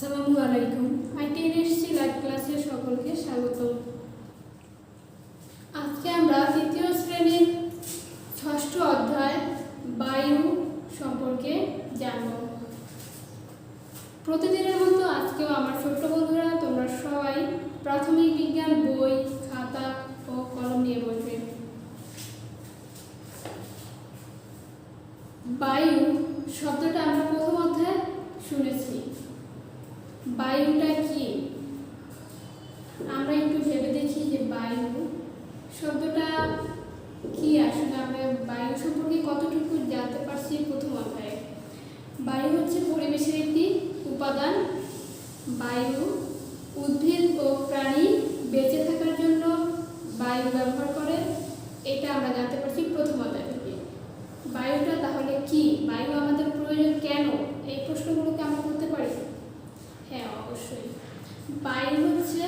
আসসালামু আলাইকুম। আইটিএনএসসি লাইভ ক্লাসে সকলকে স্বাগত। আজকে আমরা তৃতীয় শ্রেণীর ষষ্ঠ অধ্যায় বায়ু সম্পর্কে জানব। প্রতিদিনের মতো আজকেও আমার ছোট্ট বন্ধুরা তোমরা সবাই প্রাথমিক বিজ্ঞান বই, খাতা ও কলম নিয়ে বসবে। বায়ু শব্দটা আমরা প্রথম অধ্যায়ে শুনেছি। বায়ুটা কি আমরা একটু ভেবে দেখি যে বায়ু শব্দটা কি। আসলে আমরা বায়ু সম্পর্কে কতটুকু জানতে পারছি প্রথম অধ্যায়ে। বায়ু হচ্ছে পরিবেশের একটি উপাদান। বায়ু উদ্ভিদ ও প্রাণী বেঁচে থাকার জন্য বায়ু ব্যবহার করে, এটা আমরা জানতে পারছি প্রথম অধ্যায় থেকে। বায়ুটা তাহলে কি, বায়ু আমাদের প্রয়োজন কেন, এই প্রশ্নগুলোকে আমরা করতে পারি। হ্যাঁ, অবশ্যই। বায়ু হচ্ছে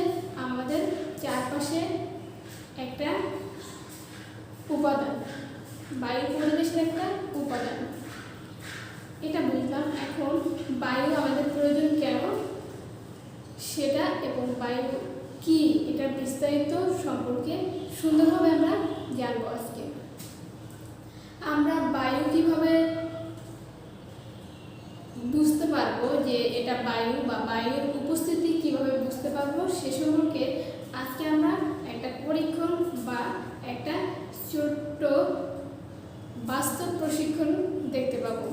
আমাদের চারপাশে একটা উপাদান। বায়ু পরিবেশের একটা উপাদান, এটা বুঝলাম। এখন বায়ু আমাদের প্রয়োজন কেন সেটা এবং বায়ু কি এটার বিস্তারিত সম্পর্কে সুন্দরভাবে আমরা জানবো আজকে। আমরা বায়ু কিভাবে বুঝতে পারবো যে এটা বায়ু বা বায়ুর উপস্থিতি কিভাবে বুঝতে পারবো সে সম্পর্কে আজকে আমরা একটা পরীক্ষণ বা একটা ছোট্ট বাস্তব প্রশিক্ষণ দেখতে পাবো।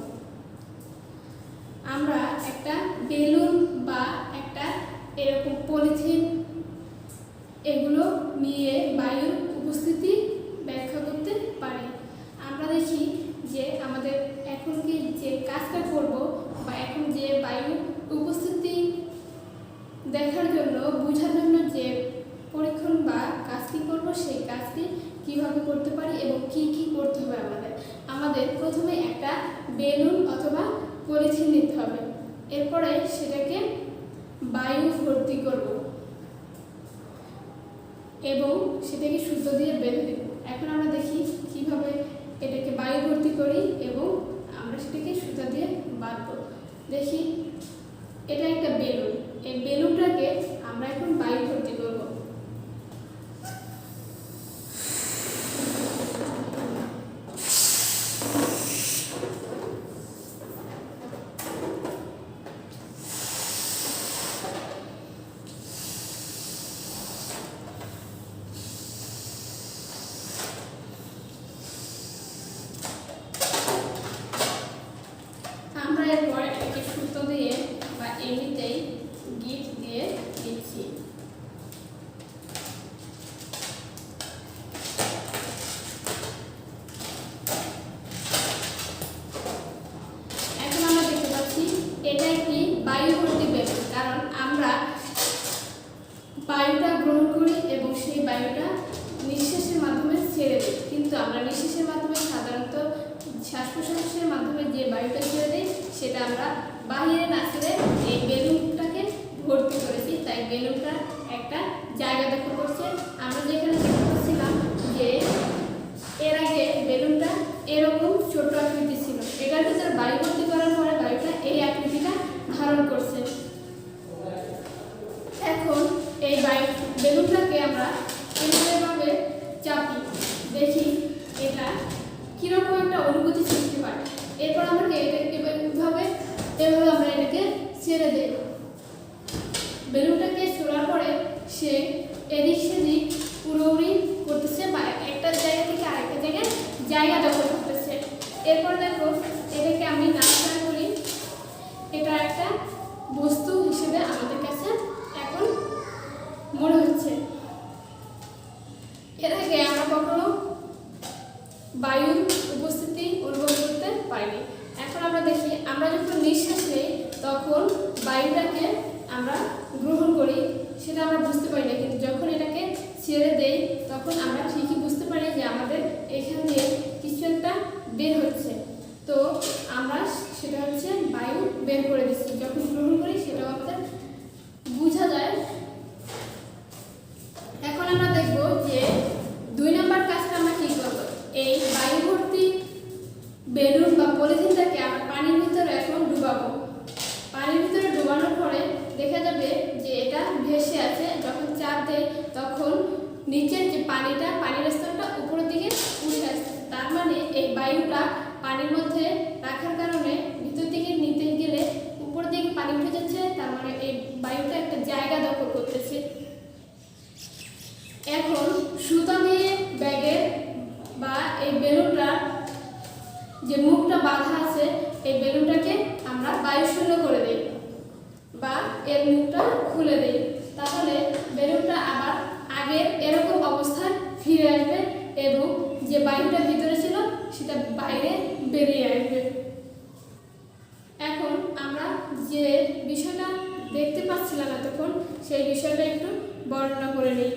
আমরা একটা বেলুন বা একটা এরকম পলিথিন এগুলো নিয়ে বায়ুর উপস্থিতি ব্যাখ্যা করতে পারি। আমরা দেখি যে আমাদের এখন কি যে কাজটা করব বা এখন যে বায়ু উপস্থিতি দেখার জন্য বোঝার জন্য যে পরীক্ষণ বা কাজটি করব সেই কাজটি কিভাবে করতে পারি এবং কি কি করতে হবে। আমাদের প্রথমে একটা বেলুন অথবা পলিথিন নিতে হবে, এরপরে সেটাকে বায়ু ভর্তি করব এবং সেটাকে সুতো দিয়ে বেঁধে দেব। এখন আমরা দেখি কিভাবে এটাকে বায়ু ভর্তি করি এবং আমরা সেটাকে সুতা দিয়ে বাঁধবো। দেখি, এটা একটা বেলুন। এই বেলুনটাকে আমরা এখন বায়ু ভর্তি করব। এরপর এটাকে সুতো দিয়ে বা এমনিতেই গিট দিয়ে দিচ্ছি। এখন আমরা দেখতে পাচ্ছি এটা একটি বায়ু ভর্তি বেলুন, কারণ আমরা বায়ুটা গ্রহণ করি এবং সেই বায়ুটা নিঃশ্বাসের মাধ্যমে ছেড়ে দিই। কিন্তু আমরা নিঃশ্বাসের মাধ্যমে সাধারণত শ্বাস প্রশ্বাসের মাধ্যমে যে বায়ুটা ছেড়ে দিই সেটা আমরা বাহিরে না ছেড়ে এই বেলুনটাকে ভর্তি করেছি, তাই বেলুনটা একটা জায়গা দখল করছে। আমরা যেখানে দেখতে পাচ্ছিলাম যে এর আগে বেলুনটা এরকম ছোট আকৃতি ছিল, এটার ভিতরে বায়ু ভর্তি করার পরে বায়ুটা এই আকৃতিটা ধারণ করছে। এখন এই বেলুনটাকে আমরা এভাবে চাপি, দেখি এটা কিরকম একটা অনুভূতি সৃষ্টি হয়। এরপর আমরা এভাবে আমরা এটাকে ছেড়ে দেব। বেলুনটাকে ছোড়ার পরে সে এদিক সেদিক উড়ি করতেছে বা একটা জায়গা থেকে আরেকটা জায়গা দখল করতেছে। এরপর দেখো এটাকে আমি নাড়াচাড়া করি, এটা একটা বস্তু হিসেবে আমাদের কাছে এখন মনে হচ্ছে। এর আগে আমরা কখনো বায়ুর উপস্থিতি অনুভব করতে পারিনি। এখন আমরা দেখি, আমরা যখন নিঃশ্বাস নেই তখন বায়ুটাকে আমরা গ্রহণ করি, সেটা আমরা বুঝতে পারি না, কিন্তু যখন এটাকে ছেড়ে দেই তখন আমরা ঠিকই বুঝতে পারি যে আমাদের এখান দিয়ে কিছু একটা বের হচ্ছে। তো আমরা সেটা হচ্ছে বায়ু বের করে দিচ্ছি। যখন গ্রহণ করি সেটাও আমাদের বোঝা যায়। এখন আমরা দেখব যে 2 নম্বর কাজটা আমরা কি করব। এই বায়ু ভর্তি বেলুন বা পলিথিনটাকে আমরা পানির ভিতরে এখন ডুবাবো। পানির ভিতরে ডুবানোর পরে নিচের যে পানির স্তরটা উপরের দিকে উঠে আসছে। তার মানে এই বায়ুটা পানির মধ্যে রাখার কারণে ভিতর দিকে নিতে গেলে উপর দিকে পানি উঠে যাচ্ছে, তার মানে এই বায়ুটা একটা জায়গা দখল করতেছে। এখন সুতা দিয়ে ব্যাগের বা এই বেলুনটা যে মুখটা বাঁধা আছে এই বেলুনটাকে আমরা বায়ু শূন্য করে দিই বা এর মুখটা খুলে দিই, তাহলে বেলুনটা আবার আগের এরকম অবস্থায় ফিরে আসবে এবং যে বায়ুটা ভিতরে ছিল সেটা বাইরে বেরিয়ে আসবে। এখন আমরা যে বিষয়টা দেখতে পাচ্ছিলাম এতক্ষণ সেই বিষয়টা একটু বর্ণনা করে নিই।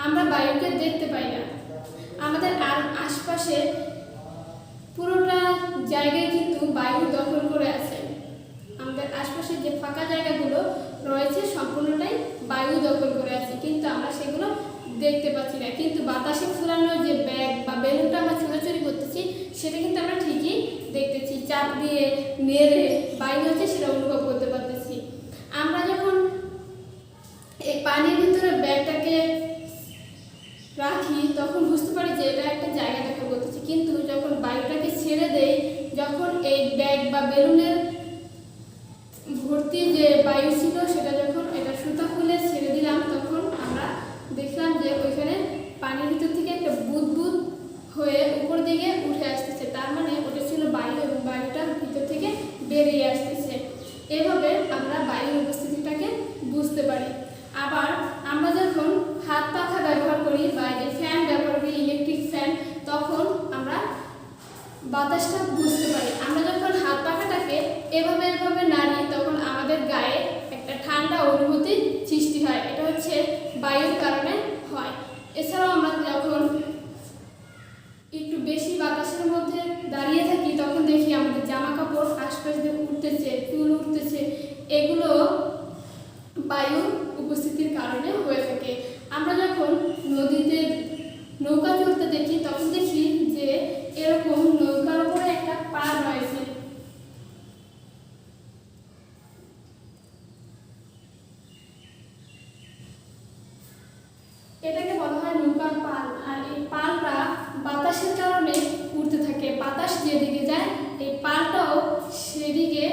আমরা বায়ুকে দেখতে পাই না, আমাদের আশপাশে পুরোটা জায়গায় কিন্তু বায়ু দখল করে আছে। আমাদের আশপাশে যে ফাঁকা জায়গাগুলো রয়েছে সম্পূর্ণটাই বায়ু দখল করে আছে, কিন্তু আমরা সেগুলো দেখতে পাচ্ছি না। কিন্তু বাতাসে ফুলানো যে ব্যাগ বা বেলুনটা আমরা ছোড়াছুড়ি করতেছি সেটা কিন্তু আমরা ঠিকই দেখতেছি, চাপ দিয়ে মেরে বায়ু হচ্ছে সেটা অনুভব করতে পারতেছি। আমরা যখন এই পানির ভিতরে ব্যাগটাকে রাখি তখন বুঝতে পারি যে এটা একটা জায়গা দখল করতেছি, কিন্তু যখন বায়ুটাকে ছেড়ে দেই, যখন এই ব্যাগ বা বেলুনের ভর্তি যে বায়ু ছিল সেটা যখন এটা সুতা খুলে ছেড়ে দিলাম তখন আমরা দেখলাম যে ওইখানে পানির ভিতর থেকে একটা বুদবুদ হয়ে উপর দিকে উঠে আসতেছে। তার মানে ওটা ছিল বায়ু এবং বায়ুটা ভিতর থেকে বেরিয়ে আসতেছে। এভাবে আমরা বায়ুর উপস্থিতিটাকে বুঝতে পারি। আবার আমরা যখন হাত পাখা ব্যবহার করি বা যে ফ্যান ব্যবহার করি, ইলেকট্রিক ফ্যান, তখন আমরা বাতাসটা বুঝতে পারি। আমরা যখন হাত পাখাটাকে এভাবে নাড়ি তখন আমাদের গায়ে একটা ঠান্ডা অনুভূতি সৃষ্টি হয়, এটা হচ্ছে বায়ুর কারণে হয়। এছাড়াও আমরা যখন একটু বেশি বাতাসের মধ্যে দাঁড়িয়ে থাকি তখন দেখি আমাদের জামা কাপড় আশপাশ দিয়ে উঠতেছে, চুল উঠতেছে, এগুলো বায়ুর উপস্থিতির কারণে হয়ে থাকে। আমরা যখন নদীতে নৌকা চড়তে দেখি তখন দেখি যে এরকম নৌকার উপরে একটা পাল রয়েছে, এটাকে বলা হয় নৌকার পাল। আর এই পালটা বাতাসের কারণে উঠতে থাকে, বাতাস যেদিকে যায় এই পালটাও সেদিকে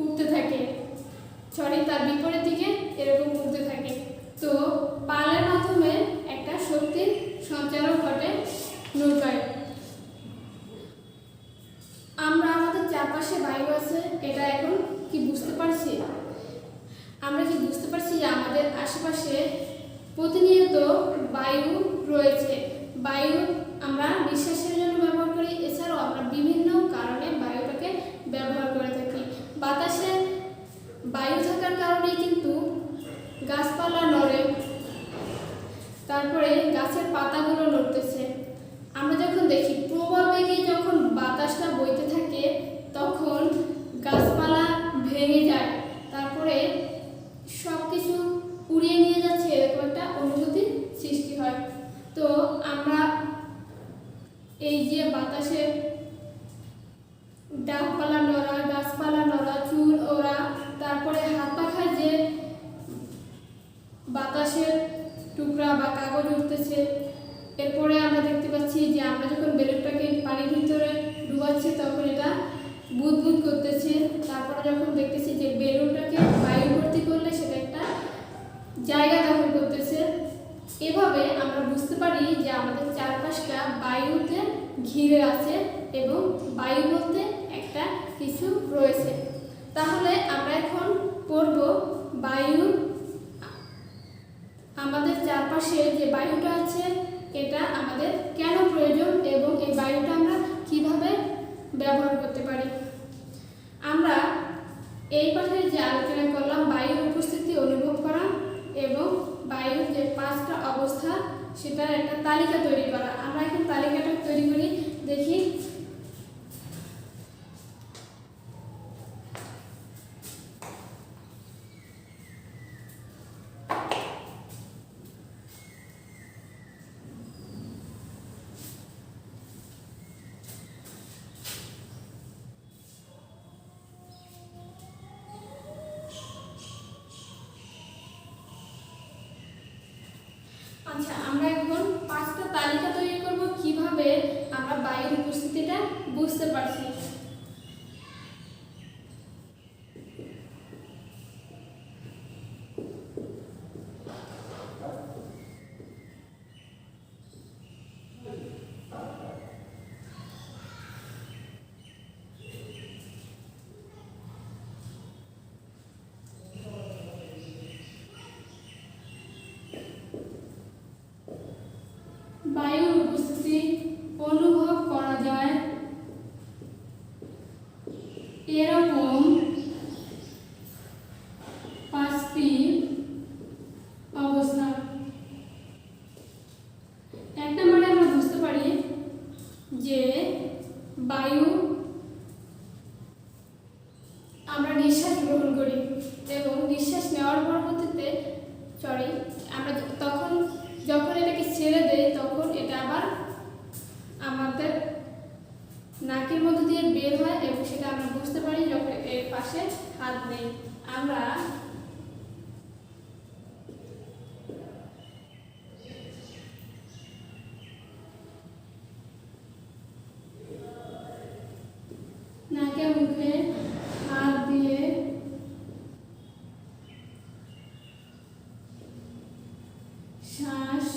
উঠতে থাকে, তার বিপরীত দিকে এরকম উঠতে থাকে। তো পালের মাধ্যমে একটা শক্তির সঞ্চারণ ঘটে নৌকায়। আমরা আমাদের চারপাশে বায়ু আছে এটা এখন কি বুঝতে পারছি? আমরা কি বুঝতে পারছি যে আমাদের আশেপাশে প্রতিনিয়ত বায়ু রয়েছে? বায়ু আমরা নিঃশ্বাসের জন্য ব্যবহার করি, এছাড়াও আমরা বিভিন্ন কারণে বায়ুটাকে ব্যবহার করে থাকি। বাতাসে বায়ু থাকার কারণেই কিন্তু গাছপালা নড়ে, তারপরে গাছের পাতাগুলো নড়তেছে। আমরা যখন দেখি প্রবল বেগে যখন বাতাসটা বইতে থাকে তখন গাছপালা ভেঙে যায়, তারপরে সব কিছু উড়িয়ে নিয়ে যাচ্ছে এরকম একটা অনুভূতি সৃষ্টি হয়। তো আমরা এই যে বাতাসের ডালপালা নড়া, গাছপালা নড়া, চুল ওড়া, তারপরে হাত পাখার যে বাতাসের টুকরা বা কাগজ উঠতেছে, এরপরে আমরা দেখতে পাচ্ছি যে আমরা যখন বেলুনটাকে পানির ভিতরে ডুবাচ্ছি তখন এটা বুদবুদ করতেছে। তারপরে যখন দেখতেছি যে বেলুনটাকে বায়ু ভর্তি করলে সেটা একটা জায়গা দখল করতেছে। এভাবে আমরা বুঝতে পারি যে আমাদের চারপাশটা বায়ুতে ঘিরে আছে এবং বায়ু বলতে একটা কিছু রয়েছে। তাহলে আমরা এখন পড়ব বায়ু, আমাদের চারপাশে যে বায়ুটা আছে এটা আমাদের কেন প্রয়োজন এবং এই বায়ুটা আমরা কিভাবে ব্যবহার করতে পারি। আমরা এই পাঠে যে আলোচনা করলাম বায়ুর উপস্থিতি অনুভব করা এবং বায়ুর যে 5টা অবস্থা সেটার একটা তালিকা তৈরি করা। আমরা এখন তালিকাটা তৈরি করি, দেখি। আচ্ছা, আমরা এখন 5টা তালিকা তৈরি করব কিভাবে আমরা বায়ুর উপস্থিতিটা বুঝতে পারছি। বায়ুর উপস্থিতি অনুভব করা যায় এরকম 5টি অবস্থা। 1 নম্বরে আমরা বুঝতে পারি যে বায়ু আমরা নিঃশ্বাস গ্রহণ করি এবং নিঃশ্বাস নেওয়ার পরবর্তীতে আমরা যখন এটাকে ছেড়ে দেই তখন এটা আবার আমাদের নাকের মধ্যে দিয়ে বের হয় এবং সেটা আমরা বুঝতে পারি যখন এর পাশে হাত নেই। আমরা নাকে মুখে হাত দিয়ে শ্বাস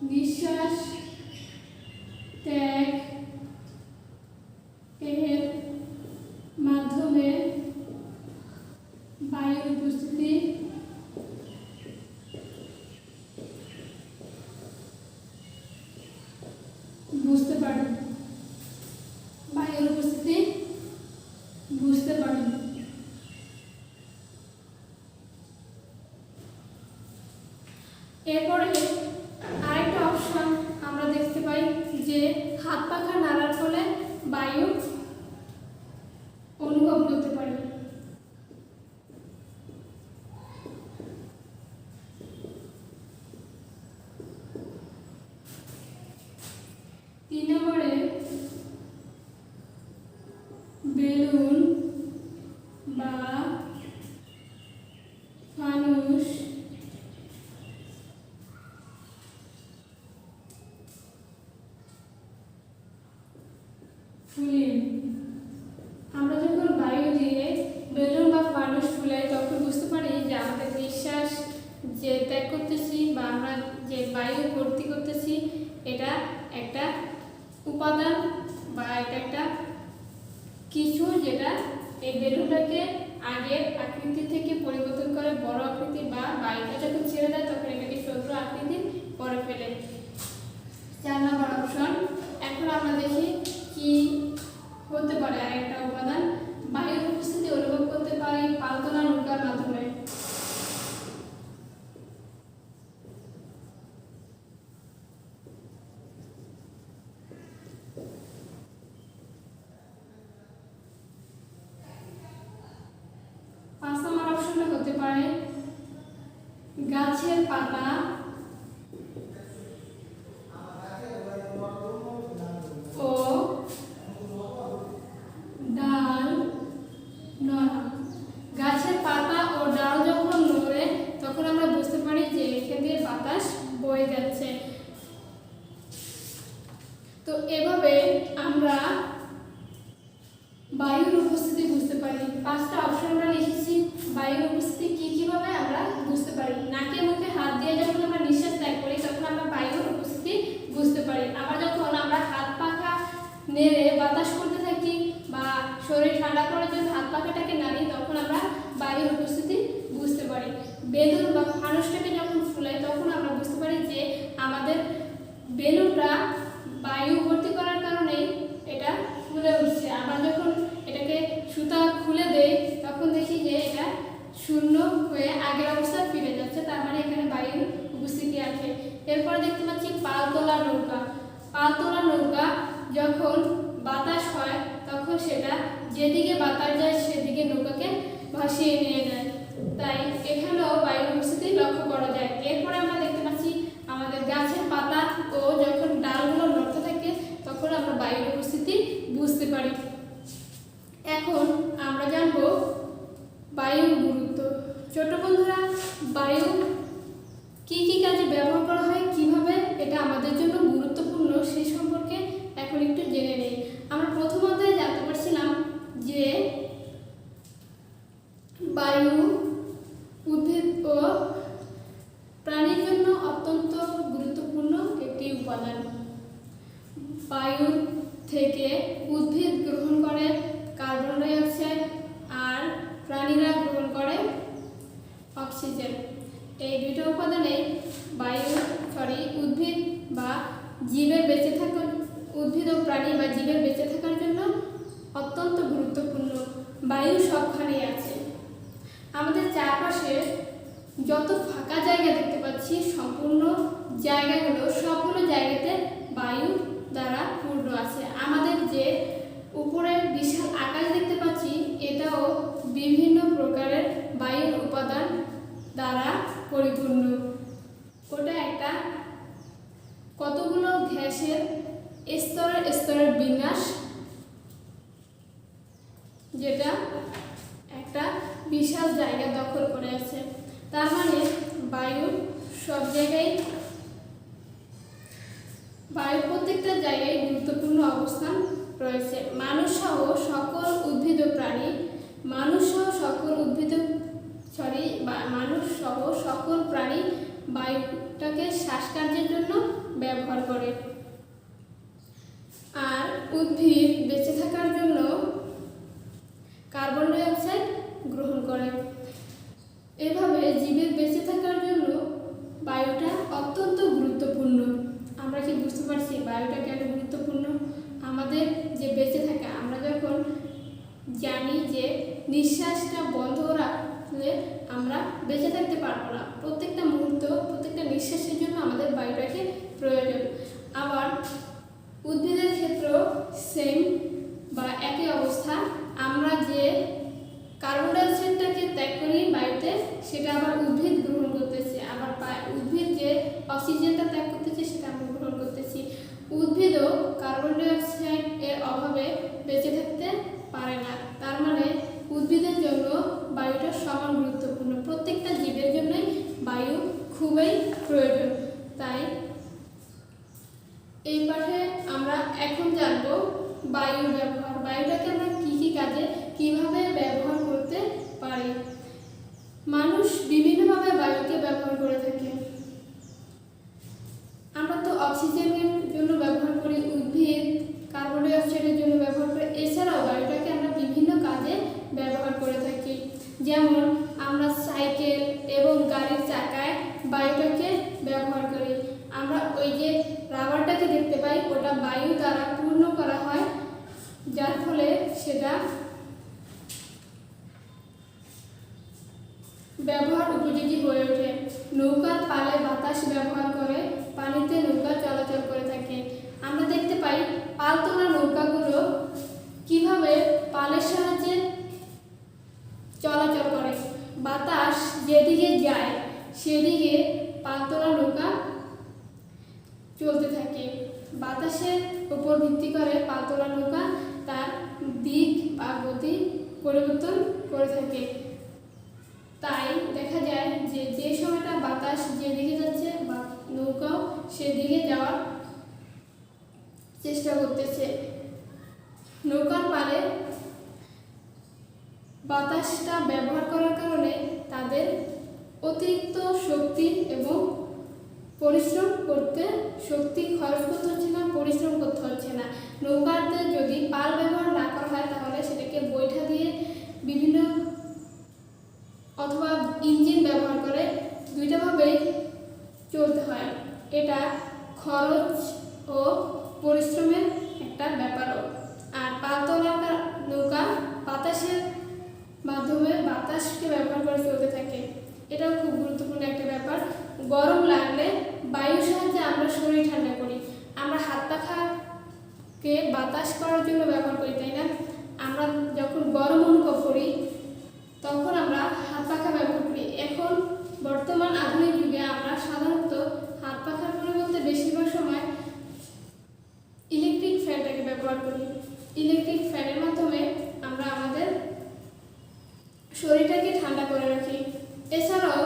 নিঃশ্বাস ত্যাগ এর মাধ্যমে বায়ুর উপস্থিতি বুঝতে পারি। বায়ুর উপস্থিতি বুঝতে পারি। এরপরে আরেকটা অপশন আমরা দেখতে পাই যে হাত পাখা নাড়ার ফলে বায়ু অনুভব করতে পারি। তিন নম্বরে বেলুন বা ফানুস ফুলিয়ে। আমরা যখন বায়ু দিয়ে বেলুন বা ফানুস ফুলাই তখন বুঝতে পারি যে আমাদের নিঃশ্বাস যে ত্যাগ করতেছি বা আমরা যে বায়ু ভর্তি করতেছি এটা একটা উপাদান বা এটা একটা কিছু যেটা এই বেলুনটাকে আগের আকৃতি থেকে পরিবর্তন করে বড় আকৃতি বা বায়ুটা যখন ছেড়ে দেয় তখন এটাকে ছোট আকৃতি করে ফেলে। 4 নম্বর অপশন। এখন আমরা দেখি কি হতে পারে আরেকটা উপাদান। বায়ুর উপস্থিতি অনুভব করতে পারি পালতোলা নৌকার মাধ্যমে। হতে পারে গাছের পাতা ও ডাল নড়া। গাছের পাতা ও ডাল যখন নড়ে তখন আমরা বুঝতে পারি যে এখান দিয়ে বাতাস বয়ে যাচ্ছে। তো এভাবে আমরা বায়ুর উপস্থিতি বুঝতে পারি। 5টা অপশন আমরা লিখেছি বায়ুর উপস্থিতি কিভাবে আমরা বুঝতে পারি। নাকে মুখে হাত দিয়ে যখন আমরা নিঃশ্বাস ত্যাগ করি তখন আমরা বায়ুর উপস্থিতি বুঝতে পারি। আবার যখন আমরা হাত পাখা নেড়ে বাতাস করতে থাকি বা শরীর ঠান্ডা করার জন্য হাত পাখাটাকে নাড়ি তখন আমরা বায়ুর উপস্থিতি বুঝতে পারি। বেলুন বা ফানুসটাকে যখন ফুলাই তখন আমরা বুঝতে পারি যে আমাদের বেলুনটা বায়ু ভর্তি করার কারণে এটা ফুলে উঠছে। আবার যখন এটাকে সুতা খুলে দেই তখন দেখি যে এটা শূন্য হয়ে আগের অবস্থায় ফিরে যাচ্ছে, তার মানে এখানে বায়ুর উপস্থিতি আছে। এরপরে দেখতে পাচ্ছি পালতোলা নৌকা। পালতোলা নৌকা যখন বাতাস হয় তখন সেটা যেদিকে বাতাস যায় সেদিকে নৌকাকে ভাসিয়ে নিয়ে যায়, তাই এখানেও বায়ুর উপস্থিতি লক্ষ্য করা যায়। এরপরে আমরা দেখতে পাচ্ছি আমাদের গাছের পাতা ও যখন ডালগুলো নড়তে থাকে তখন আমরা বায়ুর উপস্থিতি বুঝতে পারি। এখন আমরা জানবো বায়ুর গুরুত্ব। ছোট বন্ধুরা, বায়ু কি কি কাজে ব্যবহার করা হয়, কিভাবে এটা আমাদের জন্য গুরুত্বপূর্ণ সেই সম্পর্কে এখন একটু জেনে নেই। আমরা প্রথম অধ্যায়ে জানতে পারছিলাম যে বায়ু উদ্ভিদ ও প্রাণীর জন্য অত্যন্ত গুরুত্বপূর্ণ একটি উপাদান। বায়ু থেকে উদ্ভিদ গ্রহণ করে কার্বন ডাই অক্সাইড আর প্রাণীরা গ্রহণ করে অক্সিজেন। এই দুটো উপাদানে উদ্ভিদ বা জীবের বেঁচে থাকার উদ্ভিদ ও প্রাণী বা জীবের বেঁচে থাকার জন্য অত্যন্ত গুরুত্বপূর্ণ। বায়ু সবখানে আছে। আমাদের চারপাশে যত ফাঁকা জায়গা দেখতে পাচ্ছি সম্পূর্ণ সবগুলো জায়গাতে বায়ু দ্বারা পূর্ণ আছে। আমাদের যে উপরে বিশাল আকাশ দেখতে পাচ্ছি এটাও বিভিন্ন প্রকারের বায়ুর উপাদান দ্বারা পরিপূর্ণ। ওটা একটা কতগুলো গ্যাসের স্তরের স্তরের বিন্যাস, যেটা একটা বিশাল জায়গা দখল করে আছে। তার মানে বায়ুর প্রত্যেকটা জায়গায় গুরুত্বপূর্ণ অবস্থান রয়েছে। মানুষ সহ সকল উদ্ভিদ ও প্রাণী বায়ুটাকে শ্বাসকার্যের জন্য ব্যবহার করে। আর উদ্ভিদ বেঁচে থাকার জন্য কার্বন ডাই অক্সাইড গ্রহণ করে। এভাবে জীবের বেঁচে থাকার জন্য বায়ুটা অত্যন্ত গুরুত্বপূর্ণ। আমরা কি বুঝতে পারছি বায়ুটা কেন গুরুত্বপূর্ণ? আমাদের যে বেঁচে থাকা, আমরা যখন জানি যে নিঃশ্বাসটা বন্ধ রাখলে আমরা বেঁচে থাকতে পারবো না, প্রত্যেকটা মুহূর্ত প্রত্যেকটা নিঃশ্বাসের জন্য আমাদের বায়ুটাকে প্রয়োজন। আবার উদ্ভিদের ক্ষেত্রেও সেম বা একই অবস্থা। আমরা যে কার্বন ডাই অক্সাইডটাকে ত্যাগ করি বায়ুতে, সেটা আবার উদ্ভিদ গ্রহণ করতেছে। আবার উদ্ভিদ যে অক্সিজেনটা ত্যাগ করতেছে সেটা আমরা গ্রহণ করতেছি। উদ্ভিদও কার্বন ডাই অক্সাইড এর অভাবে বেঁচে থাকতে পারে না। তার মানে উদ্ভিদের জন্য বায়ুটা সমান গুরুত্বপূর্ণ। প্রত্যেকটা জীবের জন্যই বায়ু খুবই প্রয়োজন। তাই এই পাঠে আমরা এখন জানবো বায়ুর ব্যবহার। বায়ুটাকে আমরা কি কি কাজে কিভাবে ব্যবহার করতে পারি। মানুষ বিভিন্নভাবে বায়ুকে ব্যবহার করে থাকে। আমরা তো অক্সিজেনের জন্য ব্যবহার করি, উদ্ভিদ কার্বন ডাই অক্সাইডের জন্য ব্যবহার করে। এছাড়াও বায়ুটাকে আমরা বিভিন্ন কাজে ব্যবহার করে থাকি। যেমন আমরা সাইকেল এবং গাড়ির চাকায় বায়ুটাকে ব্যবহার করি। আমরা ওই যে রাবারটাকে দেখতে পাই, ওটা বায়ু দ্বারা পূর্ণ করা হয়, যার ফলে সেটা ব্যবহার উপযোগী হয়ে ওঠে। নৌকার পালে বাতাস ব্যবহার করে পানিতে নৌকা চলাচল করে থাকে। আমরা দেখতে পাই পালতোলা নৌকাগুলো কিভাবে পালের সাহায্যে চলাচল করে। বাতাস যেদিকে যায় সেদিকে পালতোলা নৌকা চলতে থাকে। বাতাসের উপর ভিত্তি করে পালতোলা নৌকা তার দিক বা গতি পরিবর্তন করে থাকে। তাই দেখা যায় যে সময়টা বাতাস যেদিকে যাচ্ছে বা নৌকাও সেদিকে যাওয়ার চেষ্টা করতেছে। নৌকার পালে বাতাসটা ব্যবহার করার কারণে তাদের অতিরিক্ত শক্তি এবং শক্তি খরচ করতে হচ্ছে না, পরিশ্রম করতে হচ্ছে না। নৌকাতে যদি পাল ব্যবহার না করা হয় তাহলে সেটাকে বৈঠা দিয়ে বিভিন্ন অথবা ইঞ্জিন ব্যবহার করে দুইটাভাবে চলতে হয়। এটা খরচ ও পরিশ্রমের একটা ব্যাপারও। আর পালতোলা নৌকা বাতাসের মাধ্যমে বাতাসকে ব্যবহার করে চলতে থাকে। এটাও খুব গুরুত্বপূর্ণ একটা ব্যাপার। গরম লাগলে বায়ুর সাহায্যে আমরা শরীর ঠান্ডা করি। আমরা হাত পাখাকে বাতাস করার জন্য ব্যবহার করি, তাই না? আমরা যখন গরম অনুভব করি তখন আমরা হাত পাখা ব্যবহার করি। এখন বর্তমান আধুনিক যুগে আমরা সাধারণত হাত পাখার পরিবর্তে বেশিরভাগ সময় ইলেকট্রিক ফ্যানটাকে ব্যবহার করি। ইলেকট্রিক ফ্যানের মাধ্যমে আমরা আমাদের শরীরটাকে ঠান্ডা করে রাখি। এছাড়াও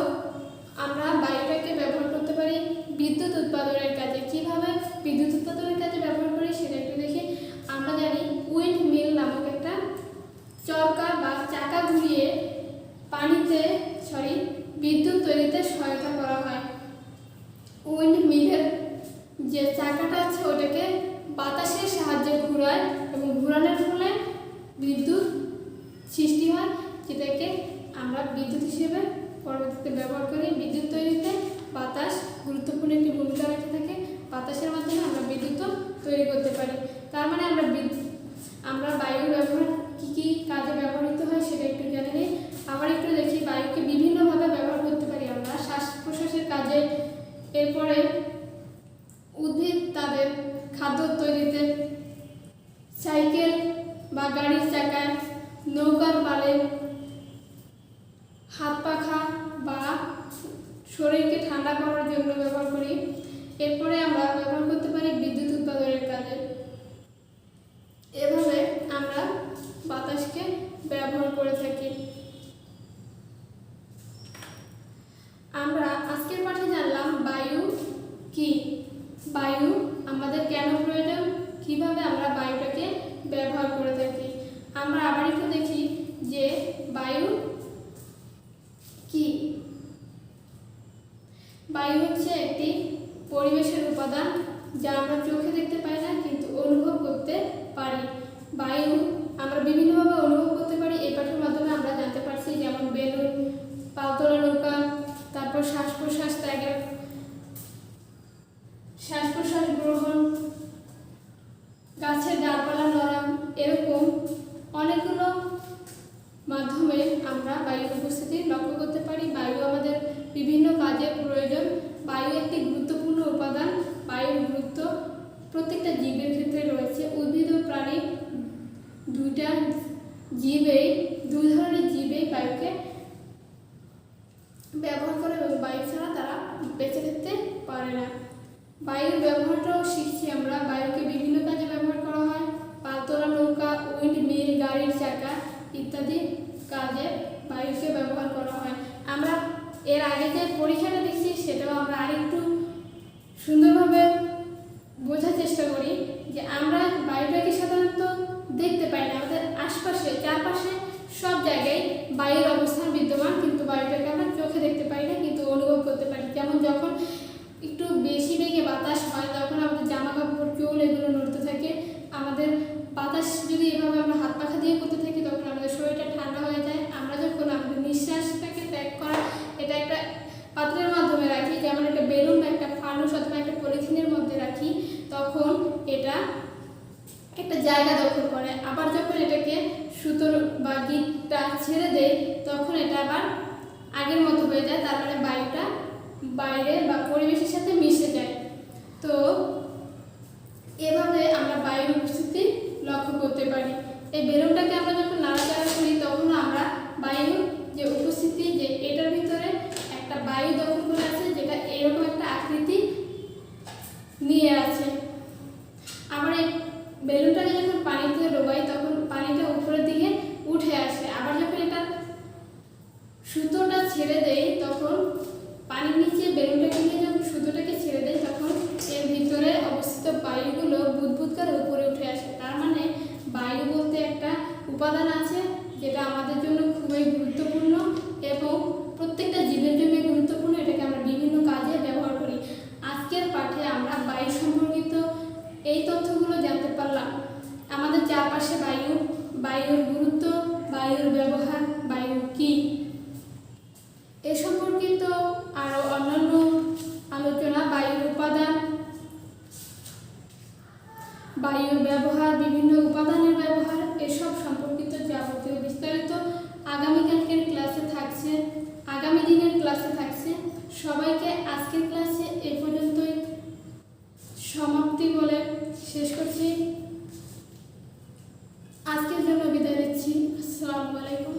আমরা বায়ুটাকে ব্যবহার আমরা বিদ্যুৎ হিসেবে পরবর্তীতে ব্যবহার করি। বিদ্যুৎ তৈরিতে বাতাস গুরুত্বপূর্ণ একটি ভূমিকা রেখে থাকে। বাতাসের মাধ্যমে আমরা বিদ্যুৎ তৈরি করতে পারি। তার মানে আমরা বায়ুর ব্যবহার কী কী কাজে ব্যবহৃত হয় সেটা একটু জেনে নিই। আবার একটু দেখি বায়ুকে বিভিন্নভাবে ব্যবহার করতে পারি আমরা শ্বাস প্রশ্বাসের কাজে, এরপরে উদ্ভিদ তাদের খাদ্য তৈরিতে, সাইকেল বা গাড়ির চাকায়, নৌকার পালে, হাত পাখা বা শরীরকে ঠান্ডা করার জন্য ব্যবহার করি। এরপরে আমরা ব্যবহার করতে পারি বিদ্যুৎ উৎপাদনের কাজে। এভাবে আমরা বাতাসকে ব্যবহার করে থাকি। আমরা আজকের পাঠে জানলাম বায়ু কি, বায়ু আমাদের কেন প্রয়োজন, কিভাবে আমরা বায়ুটাকে ব্যবহার করে থাকি। আমরা আবার একটু দেখি যে বায়ু কি। বায়ু হচ্ছে একটি পরিবেশের উপাদান যা আমরা চোখে দেখতে পাই না কিন্তু অনুভব করতে পারি। বায়ু আমরা বিভিন্নভাবে অনুভব করতে পারি। এই পাঠের মাধ্যমে আমরা জানতে পারছি, যেমন বেলুন, পালতোলা নৌকা, তারপর শ্বাস প্রশ্বাস ত্যাগের, শ্বাস প্রশ্বাস গ্রহণ, গাছের ডালপালা নরম, এরকম অনেকগুলো মাধ্যমে আমরা বায়ুর উপস্থিতি লক্ষ্য করতে পারি। বায়ু আমাদের বিভিন্ন কাজে প্রয়োজন। বায়ু একটি গুরুত্বপূর্ণ উপাদান। বায়ুর গুরুত্ব প্রত্যেকটা জীবের ক্ষেত্রে রয়েছে। উদ্ভিদ ও প্রাণী দুই ধরনের জীবেই বায়ুকে ব্যবহার করে এবং বায়ু ছাড়া তারা বেঁচে থাকতে পারে না। বায়ুর ব্যবহারটাও শিখছি আমরা। বায়ুকে বিভিন্ন কাজে ব্যবহার করা হয়। পালতোলা নৌকা, উইন্ড মিল, গাড়ির চাকা ইত্যাদি কাজে বায়ুকে ব্যবহার করা হয়। আমরা এর আগে যে পরীক্ষাটা দেখছি সেটাও আমরা আরেকটু সুন্দরভাবে বোঝার চেষ্টা করি যে আমরা বায়ুটাকে সাধারণত দেখতে পাই না। আমাদের আশপাশে চারপাশে সব জায়গায় বায়ুর অবস্থান বিদ্যমান, কিন্তু বায়ুটাকে আমরা চোখে দেখতে পাই না কিন্তু অনুভব করতে পারি। যেমন যখন একটু বেশি বেগে বাতাস হয় তখন আমাদের জামা কাপড়, চুল এগুলো নড়তে থাকে। আমাদের বাতাস যদি এভাবে আমরা হাত পাখা দিয়ে করতে থাকি তখন আমাদের শরীরটা ঠান্ডা হয়ে যায়। আমরা যখন আমাদের নিঃশ্বাসটাকে ত্যাগ করা এটা একটা পাত্রের মাধ্যমে রাখি, যেমন একটা বেলুন বা একটা ফানুস অথবা একটা পলিথিনের মধ্যে রাখি, তখন এটা একটা জায়গা দখল করে। আবার যখন এটাকে সুতোর বা গিটটা ছেড়ে দেয় তখন এটা আবার আগের মতো হয়ে যায়। তার মানে বায়ুটা বাইরে বা পরিবেশের সাথে মিশে যায়। তো এভাবে আমরা বায়ুর উপস্থিতি লক্ষ্য করতে পারি। এই বেলুনটাকে আমরা যখন নাড়াচাড়া করি তখন আমরা বায়ুর যে উপস্থিতি, যে এটার ভিতরে একটা বায়ু দখল করে আছে যেটা এরকম একটা আকৃতি নিয়ে আছে। আবার এই বেলুনটাকে যখন পানিতে ডোবাই তখন পানিটা উপরের দিকে উঠে আসে। আবার যখন এটা সুতোটা ছেড়ে দেয় তখন পানির নিচে বেলুনটাকে নিয়ে যখন সুতোটাকে ছেড়ে দেয় তখন এর ভিতরে অবস্থিত বায়ুগুলো বুদবুদ করে উপরে উঠে আসে। তার মানে বায়ু বলতে একটা উপাদান আছে যেটা আমাদের জন্য খুবই গুরুত্বপূর্ণ এবং প্রত্যেকটা জীবের জন্য গুরুত্বপূর্ণ। এটাকে আমরা বিভিন্ন কাজে ব্যবহার করি। আজকের পাঠে আমরা বায়ু সম্পর্কিত এই তথ্যগুলো জানতে পারলাম। আমাদের চারপাশে বায়ু, বায়ুর গুরুত্ব, বায়ুর ব্যবহার, বায়ু কি, এ সম্পর্কিত আরও অন্যান্য আলোচনা, বায়ুর উপাদান, বায়ুর ব্যবহার, বিভিন্ন উপাদানের ব্যবহার, এসব সম্পর্কিত যাবতীয় বিস্তারিত আগামীকালকের ক্লাসে থাকছে, আগামী দিনের ক্লাসে থাকছে। সবাইকে আজকের ক্লাসে এ পর্যন্তই সমাপ্তি বলে শেষ করছি। আজকের জন্য বিদায় নিচ্ছি। আসসালামু আলাইকুম।